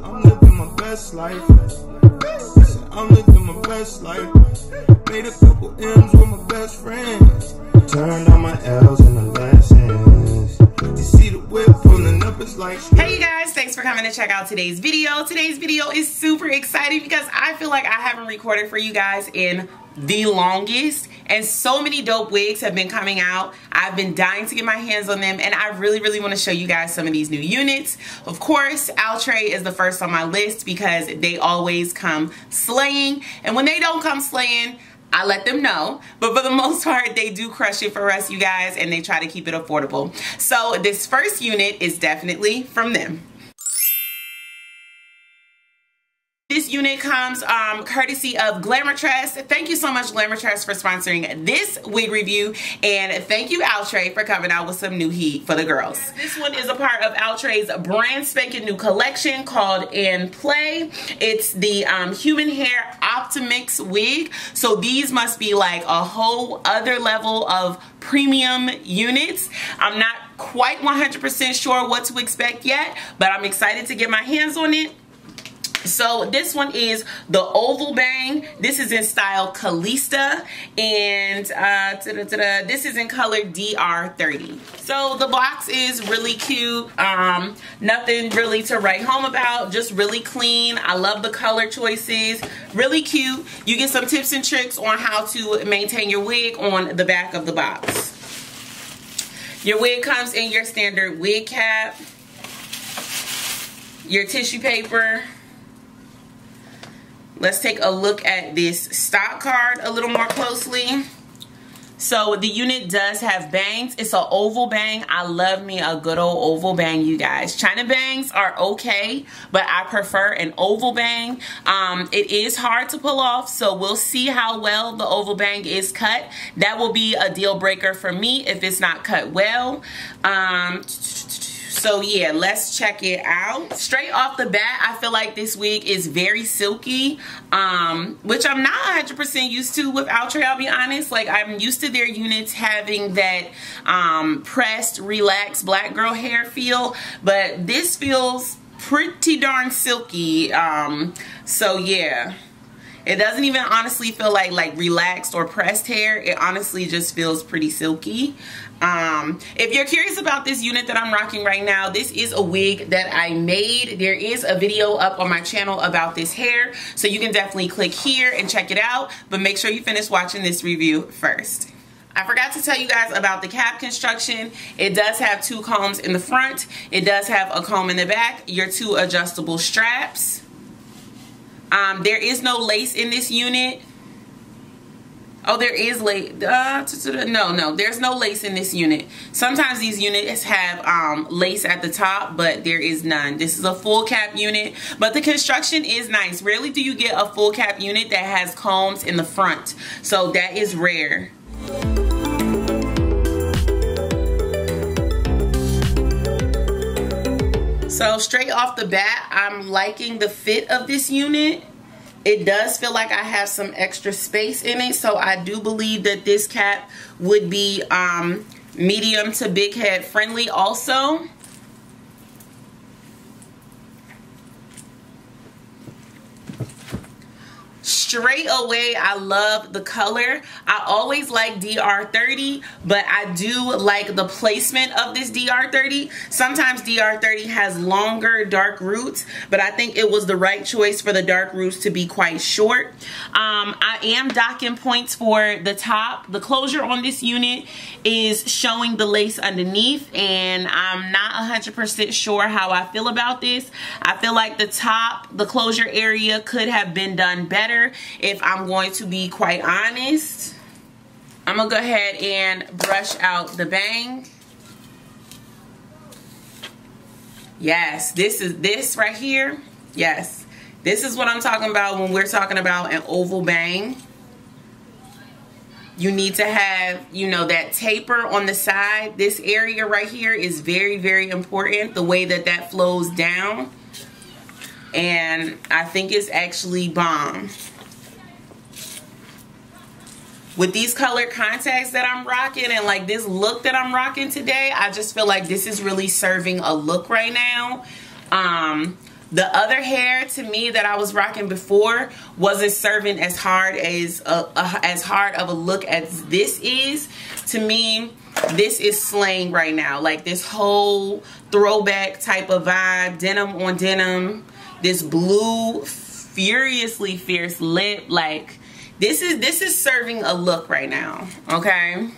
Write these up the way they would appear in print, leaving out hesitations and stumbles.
I'm living my best life. I'm living my best life. Made a couple M's with my best friends. Turned on my L's and the lessons. You see the whip pulling up, it's like. Hey you guys, thanks for coming to check out today's video. Today's video is super exciting because I feel like I haven't recorded for you guys in the longest, and so many dope wigs have been coming out. I've been dying to get my hands on them, and I really want to show you guys some of these new units. Of course, Outre is the first on my list because they always come slaying, and when they don't come slaying, I let them know, but for the most part, they do crush it for us, you guys, and they try to keep it affordable. So this first unit is definitely from them. This unit comes courtesy of Glamourtress. Thank you so much, Glamourtress, for sponsoring this wig review. And thank you, Outre, for coming out with some new heat for the girls. This one is a part of Outre's brand spanking new collection called In Play. It's the human hair Optimix wig. So these must be like a whole other level of premium units. I'm not quite 100% sure what to expect yet, but I'm excited to get my hands on it. So this one is the oval bang. This is in style Calista, and this is in color DR30. So the box is really cute. Nothing really to write home about, just really clean. I love the color choices, really cute. You get some tips and tricks on how to maintain your wig on the back of the box. Your wig comes in your standard wig cap, your tissue paper. Let's take a look at this stock card a little more closely. So the unit does have bangs. It's an oval bang. I love me a good old oval bang, you guys. China bangs are okay, but I prefer an oval bang. It is hard to pull off, so we'll see how well the oval bang is cut. That will be a deal breaker for me if it's not cut well. So yeah, let's check it out. Straight off the bat, I feel like this wig is very silky, which I'm not 100% used to with Outre, I'll be honest. Like, I'm used to their units having that pressed, relaxed black girl hair feel, but this feels pretty darn silky. So yeah. It doesn't even honestly feel like relaxed or pressed hair. It honestly just feels pretty silky. If you're curious about this unit that I'm rocking right now, this is a wig that I made. There is a video up on my channel about this hair, so you can definitely click here and check it out, but make sure you finish watching this review first. I forgot to tell you guys about the cap construction. It does have two combs in the front. It does have a comb in the back, your two adjustable straps. There is no lace in this unit. Oh, there is lace. No, there's no lace in this unit. Sometimes these units have lace at the top, but there is none. This is a full cap unit, but the construction is nice. Rarely do you get a full cap unit that has combs in the front, so that is rare. So straight off the bat, I'm liking the fit of this unit. It does feel like I have some extra space in it, so I do believe that this cap would be medium to big head friendly also. Straight away, I love the color. I always like DR30, but I do like the placement of this DR30. Sometimes DR30 has longer dark roots, but I think it was the right choice for the dark roots to be quite short. I am docking points for the top. The closure on this unit is showing the lace underneath, and I'm not 100% sure how I feel about this. I feel like the top, the closure area could have been done better. If I'm going to be quite honest, I'm gonna go ahead and brush out the bang. Yes, this right here. Yes, this is what I'm talking about when we're talking about an oval bang. You need to have, you know, that taper on the side. This area right here is very important, the way that that flows down. And I think it's actually bomb. With these colored contacts that I'm rocking and like this look that I'm rocking today, I just feel like this is really serving a look right now. The other hair to me that I was rocking before wasn't serving as hard of a look as this is. To me, this is slaying right now. Like this whole throwback type of vibe, denim on denim, this blue furiously fierce lip, like this is serving a look right now. Okay.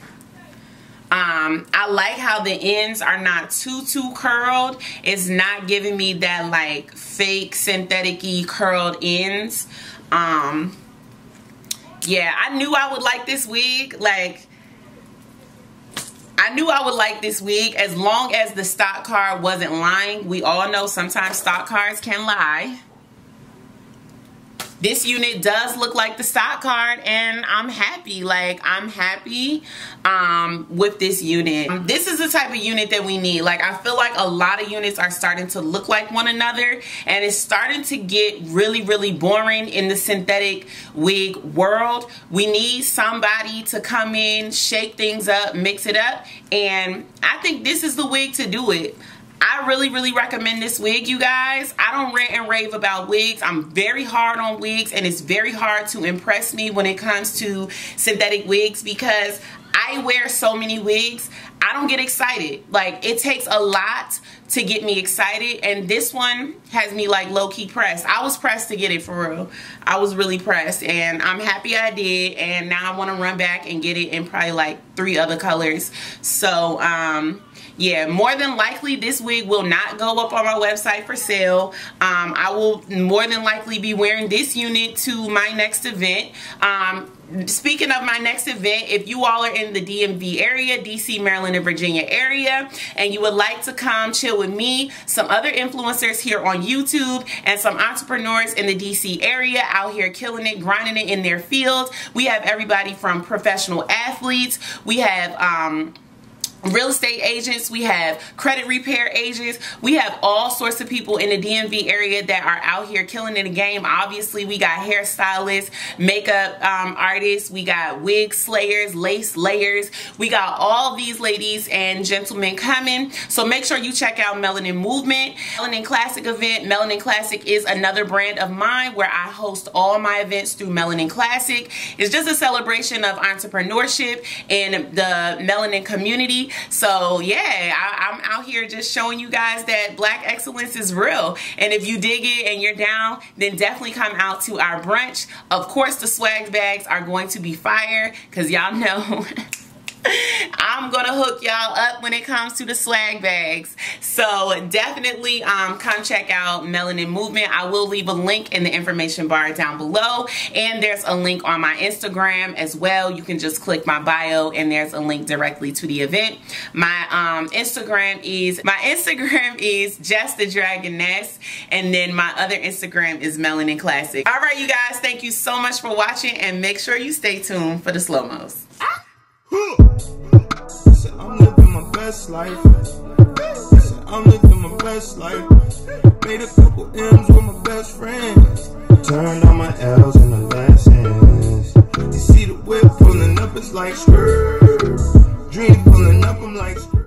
I like how the ends are not too curled. It's not giving me that like fake synthetic-y curled ends. Yeah, I knew I would like this wig. Like, I knew I would like this wig as long as the stock card wasn't lying. We all know sometimes stock cards can lie. This unit does look like the stock card, and I'm happy. Like, I'm happy with this unit. This is the type of unit that we need. Like, I feel like a lot of units are starting to look like one another, and it's starting to get really boring in the synthetic wig world. We need somebody to come in, shake things up, mix it up, and I think this is the wig to do it. I really recommend this wig, you guys. I don't rant and rave about wigs. I'm very hard on wigs, and it's very hard to impress me when it comes to synthetic wigs because I wear so many wigs. I don't get excited. Like, it takes a lot to get me excited, and this one has me like low-key pressed. I was pressed to get it, for real. I was really pressed, and I'm happy I did, and now I want to run back and get it in probably like 3 other colors. So yeah, more than likely this wig will not go up on my website for sale. I will more than likely be wearing this unit to my next event. Speaking of my next event, if you all are in the DMV area, DC, Maryland, and Virginia area, and you would like to come chill with me, some other influencers here on YouTube, and some entrepreneurs in the DC area out here killing it, grinding it in their fields. We have everybody from professional athletes. We have real estate agents, we have credit repair agents, we have all sorts of people in the DMV area that are out here killing in the game. Obviously, we got hairstylists, makeup artists, we got wig slayers, lace layers, we got all these ladies and gentlemen coming. So make sure you check out Melanin Movement, Melanin Classic event. Melanin Classic is another brand of mine where I host all my events through Melanin Classic. It's just a celebration of entrepreneurship in the melanin community. So yeah, I'm out here just showing you guys that black excellence is real, and if you dig it and you're down, then definitely come out to our brunch. Of course, the swag bags are going to be fire because y'all know I'm gonna hook y'all up when it comes to the swag bags. So definitely come check out Melanin Movement. I will leave a link in the information bar down below, and there's a link on my Instagram as well. You can just click my bio and there's a link directly to the event. My Instagram is JessTheDragoness, and then my other Instagram is Melanin Classic. All right, you guys, thank you so much for watching, and make sure you stay tuned for the slow-mos. I'm living my best life. I'm living my best life. Made a couple M's with my best friends. Turned all my L's into lessons. You see the whip pulling up, it's like skirt.